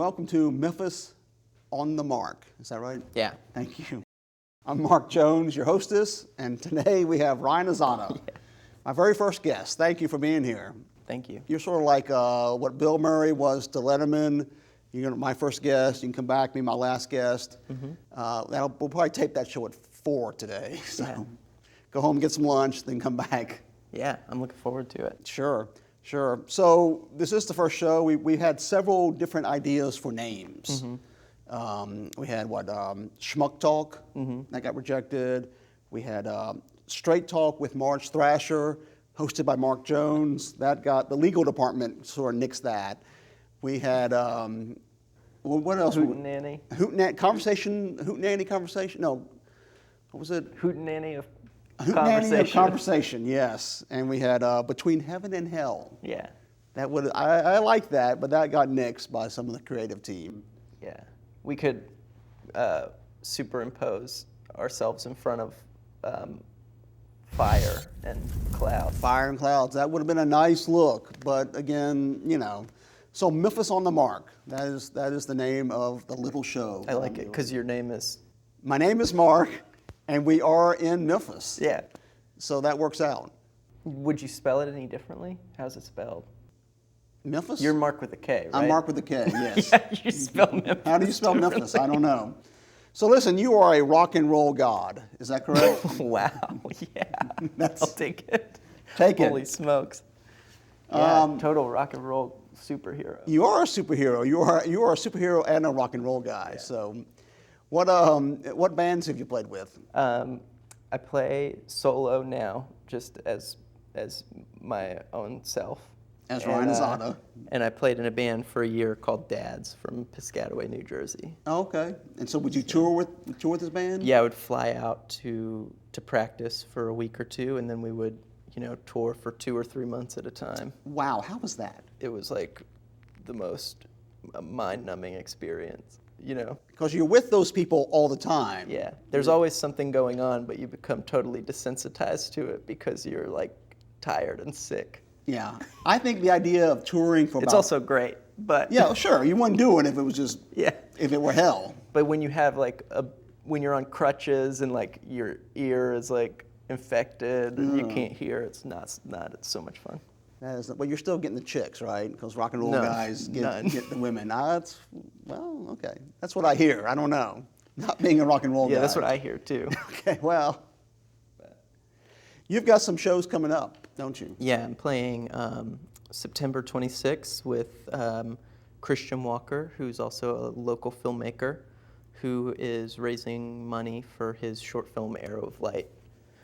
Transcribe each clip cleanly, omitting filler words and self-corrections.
welcome to Memphis on the Mark. Is that right? Yeah. Thank you. I'm Mark Jones, your hostess, and today we have Ryan Azano, my very first guest. Thank you for being here. Thank you. You're sort of like what Bill Murray was to Letterman. You're my first guest. You can come back, be my last guest. We'll probably tape that show at 4 today. So go home, get some lunch, then come back. Yeah, I'm looking forward to it. Sure. So this is the first show. We had several different ideas for names. We had Schmuck Talk, that got rejected. We had Straight Talk with Marge Thrasher, hosted by Mark Jones. That got, the legal department sort of nixed that. We had, what else? Hootenanny. Hootenanny Conversation? No, what was it? Hootenanny of Hootenanny of Conversation, yes. And we had Between Heaven and Hell. Yeah. That would I like that, but that got nixed by some of the creative team. Yeah. We could superimpose ourselves in front of fire and clouds. Fire and clouds. That would have been a nice look, but again, you know. So Memphis on the Mark. That is the name of the little show. I like it because your name is. My name is Mark, and we are in Memphis. Yeah. So that works out. Would you spell it any differently? How's it spelled? Memphis? You're Mark with a K, right? I'm Mark with a K, yes. Yeah, you spell Memphis. How do you spell Memphis? I don't know. So listen, you are a rock and roll god. Is that correct? Wow. Yeah. I'll take it. Take it. Holy smokes. Yeah, total rock and roll superhero. You are a superhero. You are a superhero and a rock and roll guy. Yeah. So, what bands have you played with? I play solo now, just as my own self. As Ryan Azano. And I played in a band for a year called Dads from Piscataway, New Jersey. Oh, okay. And so would you tour with this band? Yeah, I would fly out to practice for a week or two, and then we would, tour for 2 or 3 months at a time. Wow, how was that? It was like the most mind-numbing experience, Because you're with those people all the time. Yeah, there's always something going on, but you become totally desensitized to it because you're like tired and sick. Yeah, I think the idea of touring for it's also great, but yeah, sure, you wouldn't do it if it was just if it were hell. But when you have when you're on crutches and like your ear is like infected and you can't hear, it's so much fun. Well, you're still getting the chicks, right? Because rock and roll guys get the women. Okay, that's what I hear. I don't know. Not being a rock and roll guy. Yeah, that's what I hear too. Okay, well, you've got some shows coming up, don't you? Yeah, I'm playing September 26th with Christian Walker, who's also a local filmmaker, who is raising money for his short film Arrow of Light.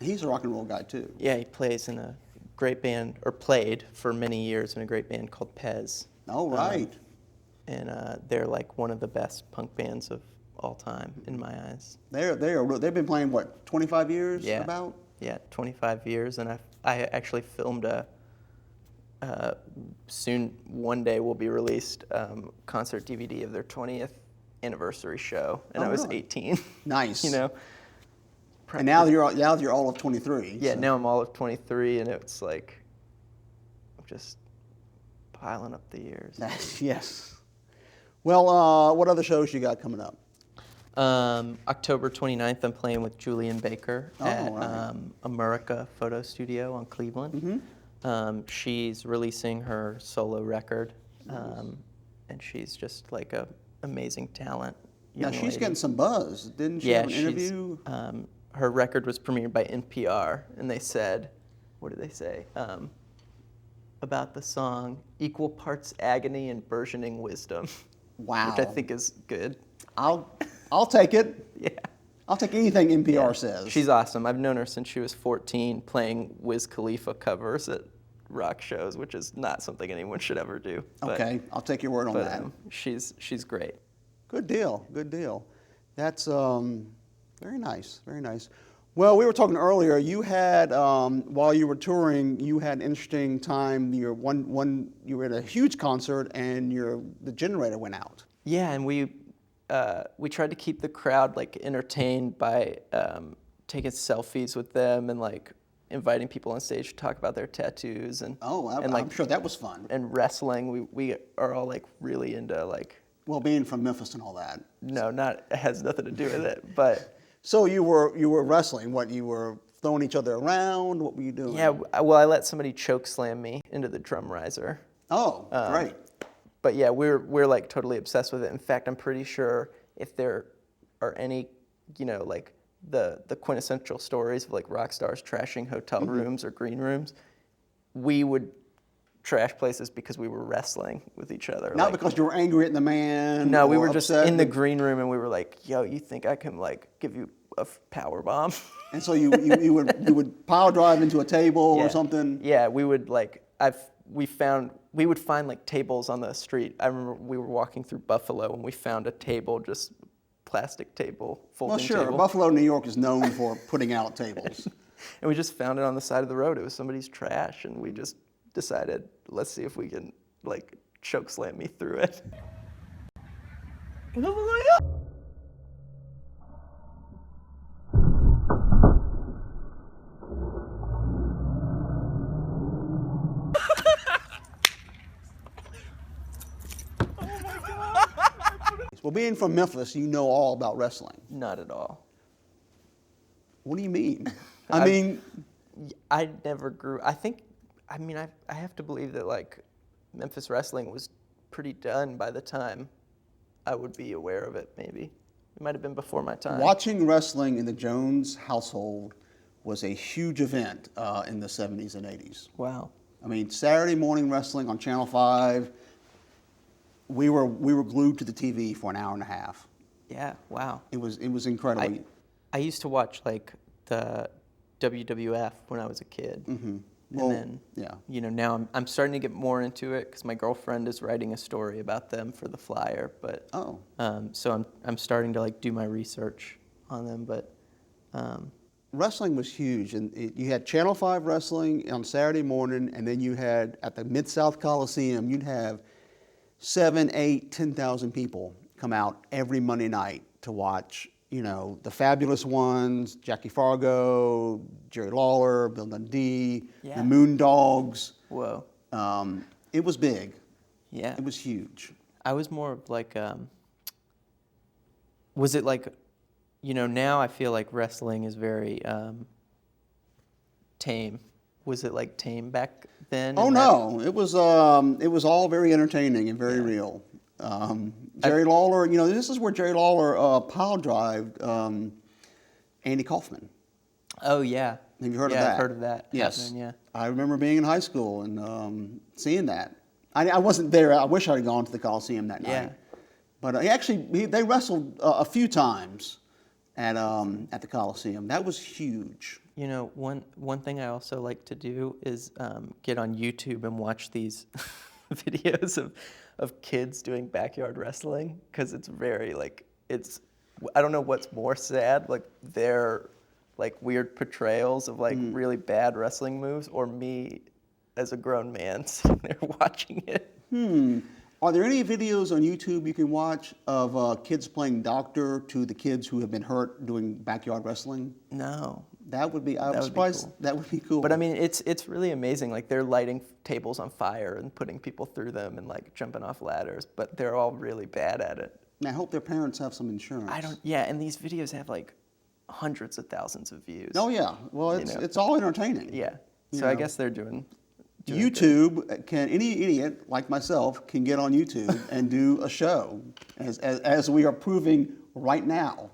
He's a rock and roll guy too. Yeah, he plays in a great band, or played for many years in a great band called Pez. Oh, right. And they're like one of the best punk bands of all time in my eyes. They've been playing, what, 25 years about? Yeah, 25 years, and I actually filmed soon, one day will be released, concert DVD of their 20th anniversary show, and I was 18. Nice. And now you're all of 23. Yeah, so. Now I'm all of 23, and it's like I'm just piling up the years. Yes. Well, what other shows you got coming up? October 29th, I'm playing with Julian Baker at America Photo Studio on Cleveland. She's releasing her solo record, and she's just like a amazing talent. Now she's getting some buzz, didn't she? Have an interview? Her record was premiered by NPR, and they said, what did they say? About the song, equal parts agony and burgeoning wisdom. Wow. Which I think is good. I'll take it. Yeah. I'll take anything NPR says. She's awesome. I've known her since she was 14, playing Wiz Khalifa covers at rock shows, which is not something anyone should ever do. Okay, I'll take your word on that. She's great. Good deal. That's very nice. Well, we were talking earlier. You had while you were touring, you had an interesting time. You were at a huge concert, and the generator went out. Yeah, and we tried to keep the crowd like entertained by taking selfies with them and like inviting people on stage to talk about their tattoos and I'm sure that was fun. And wrestling. We are all like really into like Well, being from Memphis and all that. No, not it has nothing to do with it. But So you were wrestling. What, you were throwing each other around? What were you doing? yeah, well, I let somebody choke slam me into the drum riser. Oh, great. But yeah, we're like totally obsessed with it. In fact, I'm pretty sure if there are any, like the quintessential stories of like rock stars trashing hotel rooms or green rooms, we would trash places because we were wrestling with each other. Not because you were angry at the man. No, we or were just upset in the green room and we were like, "Yo, you think I can like give you a power bomb?" And so you would power drive into a table or something. Yeah, we would like we would find like tables on the street. I remember we were walking through Buffalo and we found a table, just plastic table, folding Well, sure. table. Buffalo, New York is known for putting out tables. And we just found it on the side of the road. It was somebody's trash, and we just decided, let's see if we can like choke slam me through it. Well, being from Memphis, you know all about wrestling. Not at all. What do you mean? I mean, I never grew. I have to believe that like Memphis wrestling was pretty done by the time I would be aware of it. Maybe it might have been before my time. watching wrestling in the Jones household was a huge event in the 70s and 80s. Wow. I mean, Saturday morning wrestling on Channel 5, we were glued to the TV for an hour and a half. Yeah. Wow. It was incredible. I used to watch like the WWF when I was a kid. Mm-hmm. And then, yeah. Now I'm starting to get more into it because my girlfriend is writing a story about them for the Flyer. But so I'm starting to like do my research on them. But wrestling was huge, and you had Channel 5 wrestling on Saturday morning, and then you had at the Mid-South Coliseum, you'd have 7, 8, 10,000 people come out every Monday night to watch. The fabulous ones, Jackie Fargo, Jerry Lawler, Bill Dundee, the Moondogs. Whoa. It was big. Yeah. It was huge. I was more of like, was it like, now I feel like wrestling is very tame. Was it like tame back then? Oh no, it was all very entertaining and very real. Jerry Lawler, this is where Jerry Lawler pile drived Andy Kaufman. Oh yeah. Have you heard of that? Yeah, I've heard of that. Yes. Happening, yeah. I remember being in high school and seeing that. I wasn't there. I wish I had gone to the Coliseum that night. But they wrestled a few times at the Coliseum. That was huge. One thing I also like to do is get on YouTube and watch these videos of kids doing backyard wrestling, because it's very like I don't know what's more sad, like their like weird portrayals of like really bad wrestling moves, or me as a grown man sitting there watching it. Are there any videos on YouTube you can watch of kids playing doctor to the kids who have been hurt doing backyard wrestling? No. That would be. I'm surprised. Cool. That would be cool. But I mean, it's really amazing. Like they're lighting tables on fire and putting people through them and like jumping off ladders, but they're all really bad at it. And I hope their parents have some insurance. Yeah, and these videos have like hundreds of thousands of views. Oh yeah. Well, it's all entertaining. Yeah. So I guess they're doing YouTube good. Any idiot like myself can get on YouTube and do a show, as we are proving right now.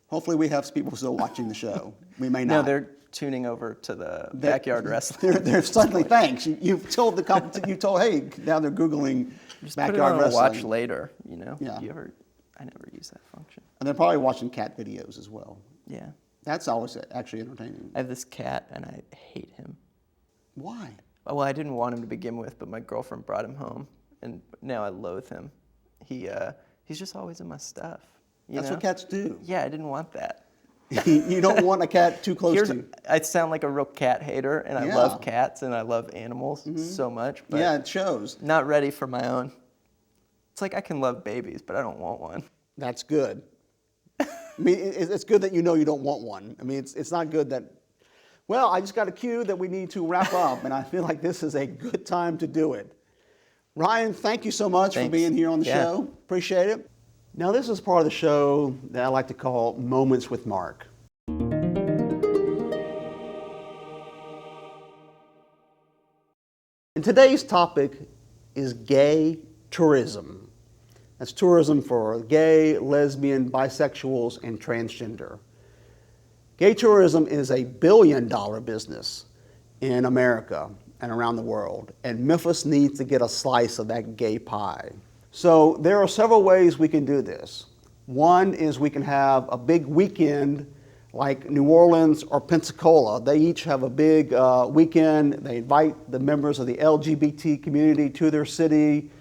Hopefully we have people still watching the show. We may not. No, they're tuning over to the backyard wrestling. They're suddenly, thanks. You've told hey, now they're Googling just backyard put it on wrestling. Watch later, Yeah. I never use that function. And they're probably watching cat videos as well. Yeah. That's always actually entertaining. I have this cat and I hate him. Why? Well, I didn't want him to begin with, but my girlfriend brought him home, and now I loathe him. He's just always in my stuff. That's what cats do. Yeah, I didn't want that. You don't want a cat too close to you. I sound like a real cat hater, and I love cats and I love animals so much. But it shows. Not ready for my own. It's like I can love babies, but I don't want one. That's good. I mean, it's good that you don't want one. I mean, it's not good that. Well, I just got a cue that we need to wrap up, and I feel like this is a good time to do it. Ryan, thank you so much for being here on the show. Appreciate it. Now, this is part of the show that I like to call Moments with Mark. And today's topic is gay tourism. That's tourism for gay, lesbian, bisexuals, and transgender. Gay tourism is a billion-dollar business in America and around the world, and Memphis needs to get a slice of that gay pie. So there are several ways we can do this. One is we can have a big weekend like New Orleans or Pensacola. They each have a big weekend. They invite the members of the LGBT community to their city,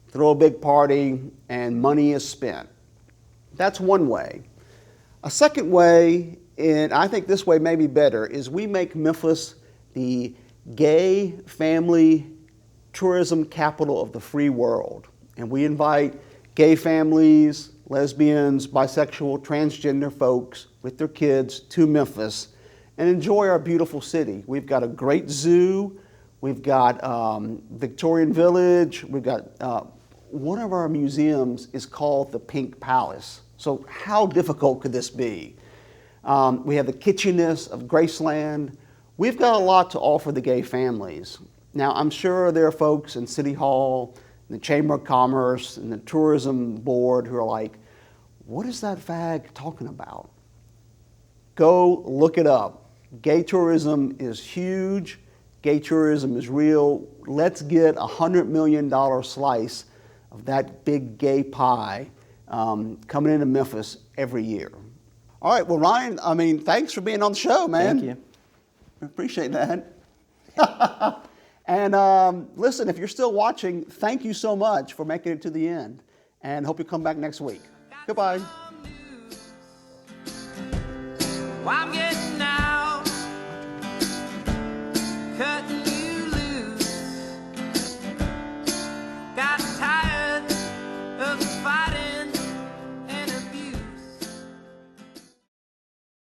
throw a big party, and money is spent. That's one way. A second way, and I think this way may be better, is we make Memphis the gay family tourism capital of the free world. And we invite gay families, lesbians, bisexual, transgender folks with their kids to Memphis and enjoy our beautiful city. We've got a great zoo. We've got Victorian Village. We've got one of our museums is called the Pink Palace. So how difficult could this be? We have the kitschiness of Graceland. We've got a lot to offer the gay families. Now, I'm sure there are folks in City Hall, the Chamber of Commerce, and the Tourism Board who are like, what is that fag talking about? Go look it up. Gay tourism is huge. Gay tourism is real. Let's get $100 million slice of that big gay pie coming into Memphis every year. All right, well, Ryan, thanks for being on the show, man. Thank you. I appreciate that. And listen, if you're still watching, thank you so much for making it to the end. And hope you come back next week. Goodbye.